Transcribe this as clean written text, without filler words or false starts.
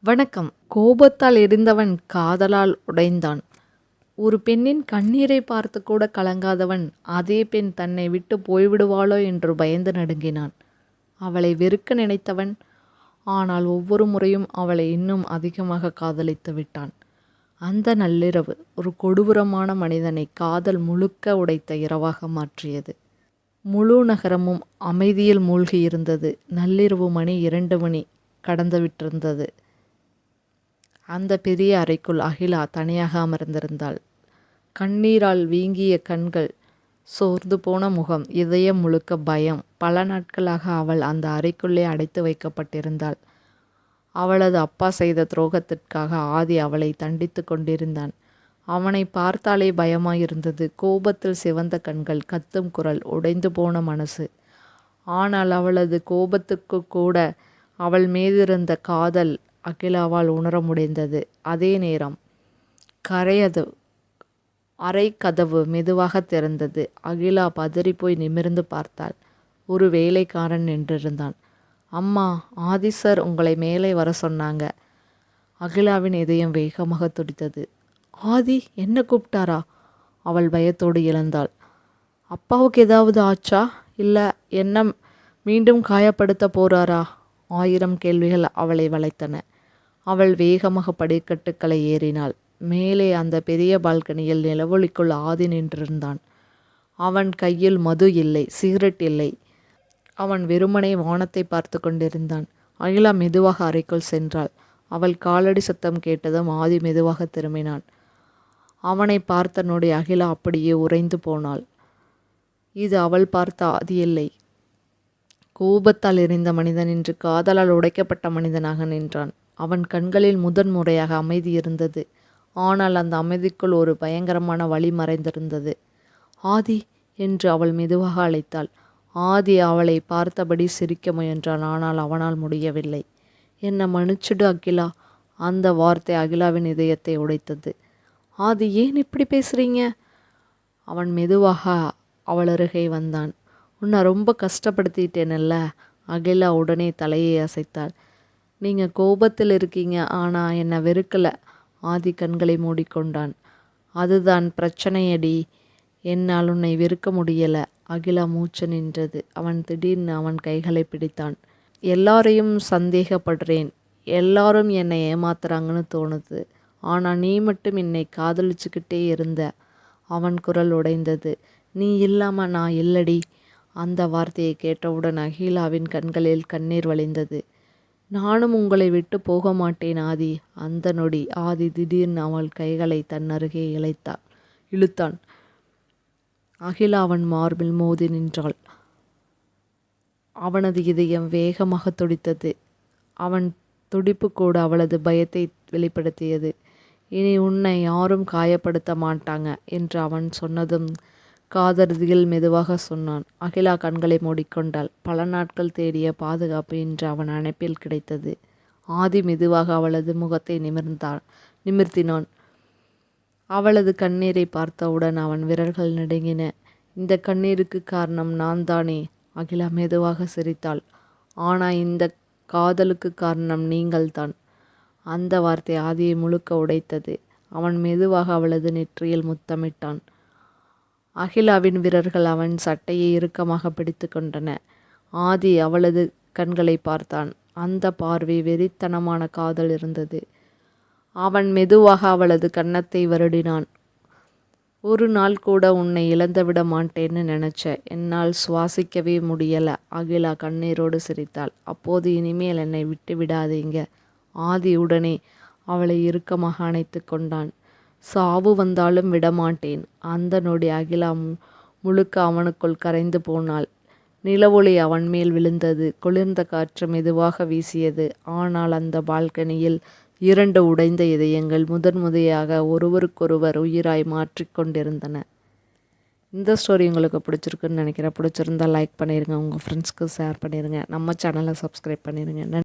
வணக்கம். கோபத்தால் எரிந்தவன் காதலால் உடைந்தான். ஒரு பெண்ணின் கண்ணீரை பார்த்து கூட கலங்காதவன் அதே பெண் தன்னை விட்டு போய்விடுவாளோ என்று பயந்து நடுங்கினான். அவளை வெறுக்க நினைத்தவன் ஆனால் ஒவ்வொரு முறையும் அவளை இன்னும் அதிகமாக காதலித்து விட்டான். அந்த நள்ளிரவு ஒரு கொடூரமான மனிதனை காதல் முழுக்க உடைத்த இரவாக மாற்றியது. முழு நகரமும் அமைதியில் மூழ்கியிருந்தது. நள்ளிரவு மணி 2 மணி கடந்துவிட்டிருந்தது. அந்த பெரிய அறைக்குள் அகிலா தனியாக அமர்ந்திருந்தாள். கண்ணீரால் வீங்கிய கண்கள், சோர்ந்து போன முகம், இதயம் முழுக்க பயம். பல நாட்களாக அவள் அந்த அறைக்குள்ளே அடைத்து வைக்கப்பட்டிருந்தாள். அவளது அப்பா செய்த துரோகத்திற்காக ஆதி அவளை தண்டித்து கொண்டிருந்தான். அவனை பார்த்தாலே பயமாயிருந்தது. கோபத்தில் சிவந்த கண்கள், கத்தும் குரல், உடைந்து போன மனசு. ஆனால் அவளது கோபத்துக்கு கூட அவள் மீதிருந்த காதல் அகிலாவால் உணர முடிந்தது. அதே நேரம் அறை கதவு மெதுவாக திறந்தது. அகிலா பதறிப்போய் நிமிர்ந்து பார்த்தாள். ஒரு வேலைக்காரன் நின்றிருந்தான். அம்மா, ஆதி சார் உங்களை மேலே வர சொன்னாங்க. அகிலாவின் இதயம் வேகமாக துடித்தது. ஆதி என்ன கூப்பிட்டாரா? அவள் பயத்தோடு எழுந்தாள். அப்பாவுக்கு ஏதாவது ஆச்சா? இல்லை என்ன மீண்டும் காயப்படுத்த போறாரா? 1000 கேள்விகள் அவளை வளைத்தன. அவள் வேகமாக படிக்கட்டுக்களை ஏறினாள். மேலே அந்த பெரிய பால்கனியில் நிலவொளிக்குள் ஆதி நின்றிருந்தான். அவன் கையில் மது இல்லை, சிகரெட் இல்லை. அவன் வெறுமனே வானத்தை பார்த்து கொண்டிருந்தான். அகிலா மெதுவாக அறைக்குள் சென்றாள். அவள் காலடி சத்தம் கேட்டதும் ஆதி மெதுவாக திரும்பினான். அவனை பார்த்த நொடி அகிலா அப்படியே உறைந்து போனாள். இது அவள் பார்த்த ஆதி இல்லை. கோபத்தால் எரிந்த மனிதன் இன்று காதலால் உடைக்கப்பட்ட மனிதனாக நின்றான். அவன் கண்களில் முதன் முறையாக அமைதி இருந்தது. ஆனால் அந்த அமைதிக்குள் ஒரு பயங்கரமான வலி மறைந்திருந்தது. ஆதி என்று அவள் மெதுவாக அழைத்தாள். ஆதி அவளை பார்த்தபடி சிரிக்க முயன்றான். ஆனால் அவனால் முடியவில்லை. என்னை மன்னிச்சிடு அகிலா. அந்த வார்த்தை அகிலாவின் இதயத்தை உடைத்தது. ஆதி, ஏன் இப்படி பேசுறீங்க? அவன் மெதுவாக அவள் அருகே வந்தான். உன்னை ரொம்ப கஷ்டப்படுத்திட்டேனல்ல? அகிலா உடனே தலையை அசைத்தாள். நீங்கள் கோபத்தில் இருக்கீங்க, ஆனால் என்னை வெறுக்கலை. ஆதி கண்களை மூடிக்கொண்டான். அதுதான் பிரச்சனையடி. என்னால் உன்னை வெறுக்க முடியலை. அகிலா மூச்சு நின்றது. அவன் திடீர்னு அவன் கைகளை பிடித்தான். எல்லாரையும் சந்தேகப்படுறேன். எல்லாரும் என்னை ஏமாத்துறாங்கன்னு தோணுது. ஆனால் நீ மட்டும் என்னை காதலிச்சுக்கிட்டே இருந்த. அவன் குரல் உடைந்தது. நீ இல்லாமல் நான் இல்லடி. அந்த வார்த்தையை கேட்டவுடன் அகிலாவின் கண்களில் கண்ணீர் வழிந்தது. நானும் உங்களை விட்டு போக மாட்டேன் ஆதி. அந்த நொடி ஆதி திடீர்னு அவள் கைகளை தன் அருகே இழுத்தான். அகிலா அவன் மார்பில் மோதி நின்றாள். அவனது இதயம் வேகமாக துடித்தது. அவன் துடிப்பு கூட அவளது பயத்தை வெளிப்படுத்தியது. இனி உன்னை யாரும் காயப்படுத்த மாட்டாங்க என்று அவன் சொன்னதும் காதறுதியில் மெதுவாக சொன்னான். அகிலா கண்களை மூடிக்கொண்டாள். பல நாட்கள் தேடிய பாதுகாப்பு இன்று அவன் அணைப்பில் கிடைத்தது. ஆதி மெதுவாக அவளது முகத்தை நிமிர்த்தினான். அவளது கண்ணீரை பார்த்தவுடன் அவன் விரல்கள் நடுங்கின. இந்த கண்ணீருக்கு காரணம் நான் தானே. அகிலா மெதுவாக சிரித்தாள். ஆனால் இந்த காதலுக்கு காரணம் நீங்கள்தான். அந்த வார்த்தை ஆதியை முழுக்க உடைத்தது. அவன் மெதுவாக அவளது நெற்றியில் முத்தமிட்டான். அகிலாவின் விரல்கள் அவன் சட்டையை இறுக்கமாக பிடித்து கொண்டன. ஆதி அவளது கண்களை பார்த்தான். அந்த பார்வை வெறித்தனமான காதல் இருந்தது. அவன் மெதுவாக அவளது கன்னத்தை வருடினான். ஒரு நாள் கூட உன்னை இழந்துவிட மாட்டேன்னு நினச்சேன். என்னால் சுவாசிக்கவே முடியலை. அகிலா கண்ணீரோடு சிரித்தாள். அப்போது இனிமேல் என்னை விட்டு விடாதீங்க. ஆதி உடனே அவளை இறுக்கமாக அணைத்து கொண்டான். சாவு வந்தாலும் விடமாட்டேன். அந்த நொடி அகிலா முழுக்க அவனுக்குள் கரைந்து போனாள். நிலவொளி அவன் மேல் விழுந்தது. குளிர்ந்த காற்று மெதுவாக வீசியது. ஆனால் அந்த பால்கனியில் 2 உடைந்த இதயங்கள் முதன்முறையாக ஒருவருக்கொருவர் உயிராய் மாற்றிக்கொண்டிருந்தன. இந்த ஸ்டோரி உங்களுக்கு பிடிச்சிருக்குன்னு நினைக்கிறேன். பிடிச்சிருந்தால் லைக் பண்ணிடுங்க. உங்கள் ஃப்ரெண்ட்ஸ்க்கு ஷேர் பண்ணிடுங்க. நம்ம சேனலை சப்ஸ்கிரைப் பண்ணிடுங்க.